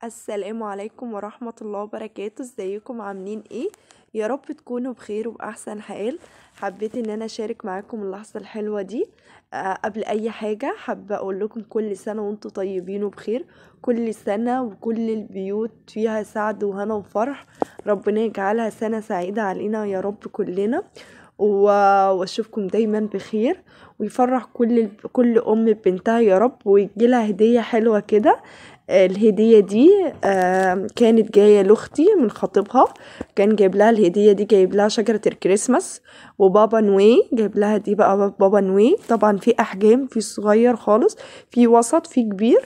السلام عليكم ورحمة الله وبركاته. ازيكم عاملين ايه؟ يا رب تكونوا بخير وبأحسن حال. حبيت ان انا اشارك معاكم اللحظة الحلوة دي. قبل اي حاجة حابة اقول لكم كل سنة وانتم طيبين وبخير. كل سنة وكل البيوت فيها سعد وهنا وفرح. ربنا يجعلها سنة سعيدة علينا يا رب كلنا. واشوفكم دايما بخير، ويفرح كل ام ببنتها يا رب، ويجيلها هدية حلوة كده. الهدية دي كانت جاية لاختي من خطيبها. كان جايب لها الهدية دي، جايب لها شجرة الكريسماس وبابا نوي. جايب لها دي بقى بابا نوي. طبعا في احجام، في صغير خالص، في وسط، في كبير.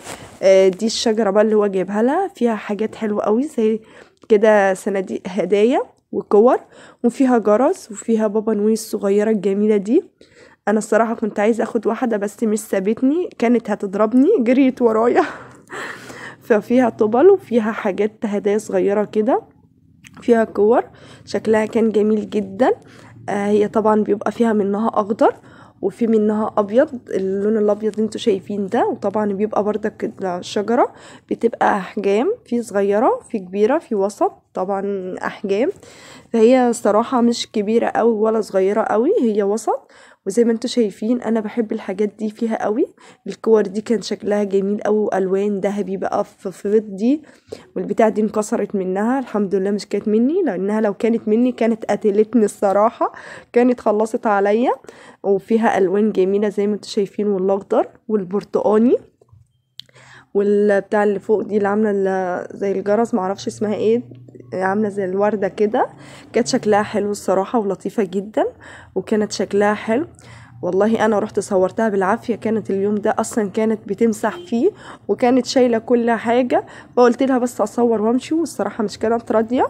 دي الشجرة بقى اللي هو جايبها لها، فيها حاجات حلوة قوي زي كده صناديق هدايا وكور، وفيها جرس، وفيها بابا نوي الصغيرة الجميلة دي. انا الصراحة كنت عايزة اخد واحدة بس مش سابتني، كانت هتضربني، جريت ورايا. ففيها طبل وفيها حاجات هدايا صغيرة كده، فيها كور. شكلها كان جميل جدا. هي طبعا بيبقى فيها منها اخضر وفي منها ابيض، اللون الابيض انتوا شايفين ده. وطبعا بيبقى بردك الشجرة بتبقى احجام، في صغيرة، في كبيرة، في وسط، طبعا احجام. فهي صراحة مش كبيرة قوي ولا صغيرة قوي، هي وسط. وزي ما انتوا شايفين انا بحب الحاجات دي فيها قوي. الكور دي كان شكلها جميل قوي، والوان ذهبي بقى في فضة دي. والبتاع دي انكسرت منها، الحمد لله مش كانت مني، لانها لو كانت مني كانت قتلتني الصراحة، كانت خلصت عليا. وفيها الوان جميلة زي ما انتوا شايفين، والاخضر والبرتقاني والبتاع اللي فوق دي اللي عامله زي الجرس، معرفش اسمها ايه، عامله زي الورده كده. كانت شكلها حلو الصراحه ولطيفه جدا، وكانت شكلها حلو. والله انا رحت صورتها بالعافيه، كانت اليوم ده اصلا كانت بتمسح فيه وكانت شايله كل حاجه. فقلت لها بس اصور وامشي، والصراحه مش كانت راضيه،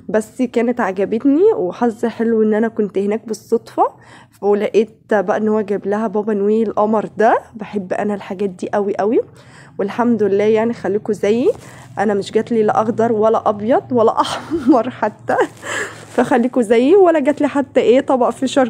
بس كانت عجبتني. وحظي حلو ان انا كنت هناك بالصدفه، ولقيت بقى ان هو جاب لها بابا نويل القمر ده. بحب انا الحاجات دي قوي قوي، والحمد لله. يعني خليكوا زيي، انا مش جاتلي لا اخضر ولا ابيض ولا احمر حتى. فخليكوا زيي، ولا جاتلي حتى ايه طبق فشار